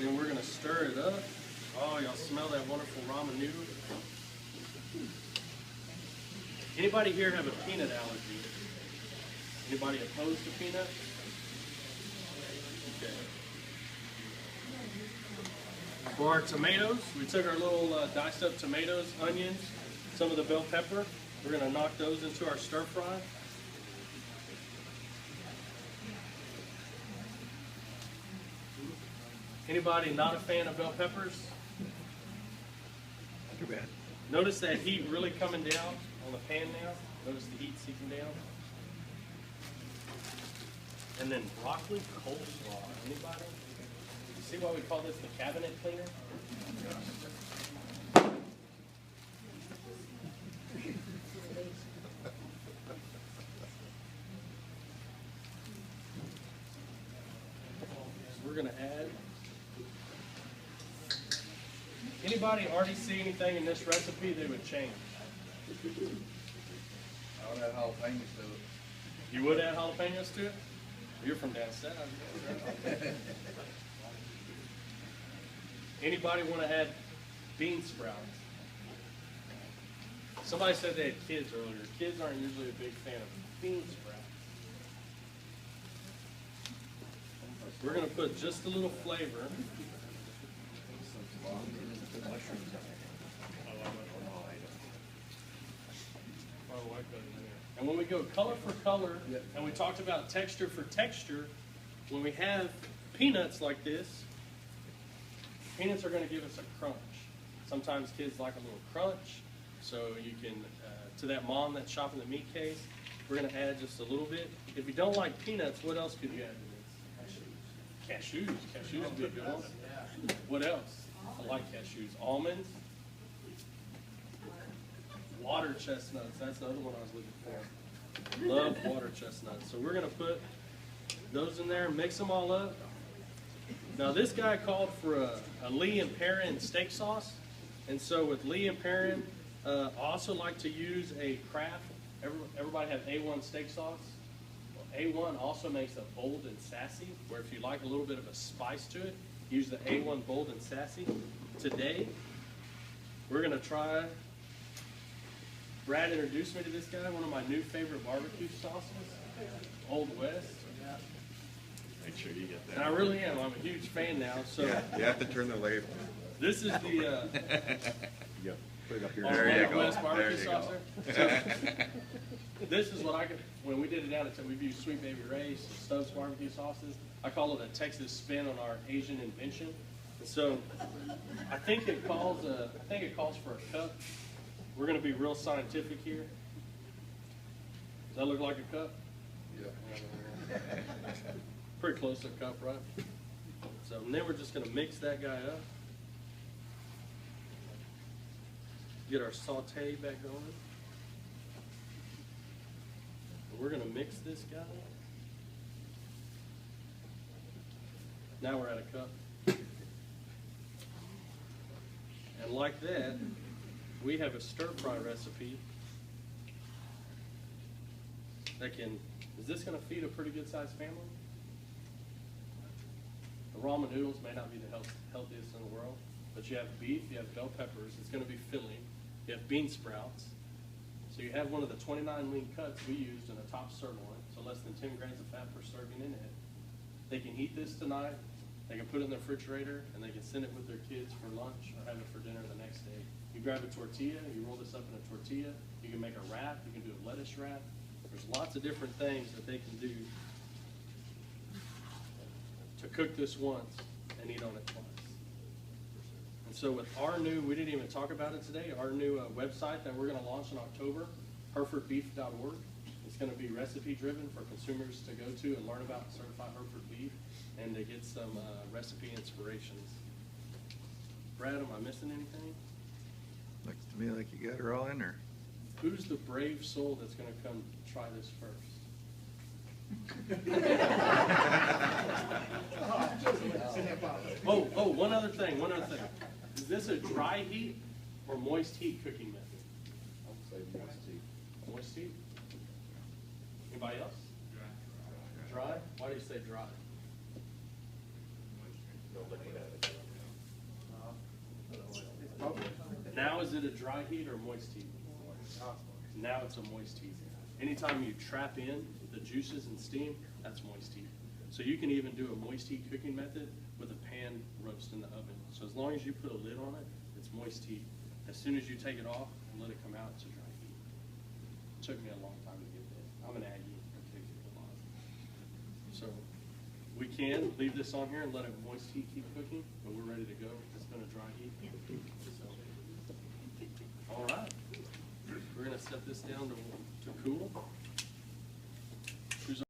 then we're going to stir it up. Oh, y'all smell that wonderful ramen noodle? Anybody here have a peanut allergy? Anybody opposed to peanuts? Okay. For our tomatoes, we took our little diced up tomatoes, onions, some of the bell pepper. We're going to knock those into our stir fry. Anybody not a fan of bell peppers? Too bad. Notice that heat really coming down on the pan now. Notice the heat seeping down. And then broccoli coleslaw. Anybody? You see why we call this the cabinet cleaner? So we're going to add. Anybody already see anything in this recipe they would change? I would add jalapenos to it. You would add jalapenos to it? You're from down south. Anybody want to add bean sprouts? Somebody said they had kids earlier. Kids aren't usually a big fan of bean sprouts. We're going to put just a little flavor. And when we go color for color, and we talked about texture for texture, when we have peanuts like this, peanuts are going to give us a crunch. Sometimes kids like a little crunch, so you can, to that mom that's shopping the meat case, we're going to add just a little bit. If you don't like peanuts, what else could you add to this? Cashews. Cashews would be a good one. What else? I like cashews. Almonds. Water chestnuts. That's the other one I was looking for. Love water chestnuts. So we're going to put those in there and mix them all up. Now this guy called for a Lee and Perrin steak sauce. And so with Lee and Perrin, I also like to use a Kraft. Everybody have A1 steak sauce? Well, A1 also makes a bold and sassy, where if you like a little bit of a spice to it, use the A1 bold and sassy. Today, we're going to try. Brad introduced me to this guy, one of my new favorite barbecue sauces, Old West. Make sure you get that. And I really am. I'm a huge fan now. So Yeah, you have to turn the label. this is the Yep. Put it up here. Old There you go. West There barbecue you sauce. go. So, this is what I could, when we did it down at, we've used Sweet Baby Ray's, Stubbs barbecue sauces. I call it a Texas spin on our Asian invention. And so I think it calls for a cup. We're going to be real scientific here. Does that look like a cup? Yeah. Pretty close to a cup, right? So and then we're just going to mix that guy up. Get our saute back going. And we're going to mix this guy. Now we're at a cup. And like that, we have a stir-fry recipe that can, is this going to feed a pretty good-sized family? The ramen noodles may not be the healthiest in the world, but you have beef, you have bell peppers, it's going to be filling, you have bean sprouts. So you have one of the 29 lean cuts we used in a top sirloin, so less than 10 grams of fat per serving in it. They can eat this tonight, they can put it in the refrigerator, and they can send it with their kids for lunch or have it for dinner the next day. You grab a tortilla, you roll this up in a tortilla, you can make a wrap, you can do a lettuce wrap. There's lots of different things that they can do to cook this once and eat on it twice. And so with our new, we didn't even talk about it today, our new website that we're going to launch in October, herefordbeef.org. It's going to be recipe driven for consumers to go to and learn about certified Hereford beef and to get some recipe inspirations. Brad, am I missing anything? Looks to me like you got her all in there. Who's the brave soul that's going to come try this first? Oh, one other thing. Is this a dry heat or moist heat cooking method? I would say moist heat. Moist heat? Anybody else? Dry. Why do you say dry? No liquid added. Now is it a dry heat or moist heat? Now it's a moist heat. Anytime you trap in the juices and steam, that's moist heat. So you can even do a moist heat cooking method with a pan roast in the oven. So as long as you put a lid on it, it's moist heat. As soon as you take it off and let it come out, it's a dry heat. It took me a long time to get this. I'm an Aggie. It takes a lot. So we can leave this on here and let it moist heat keep cooking, but we're ready to go. It's been a dry heat. So, all right. We're going to set this down to cool.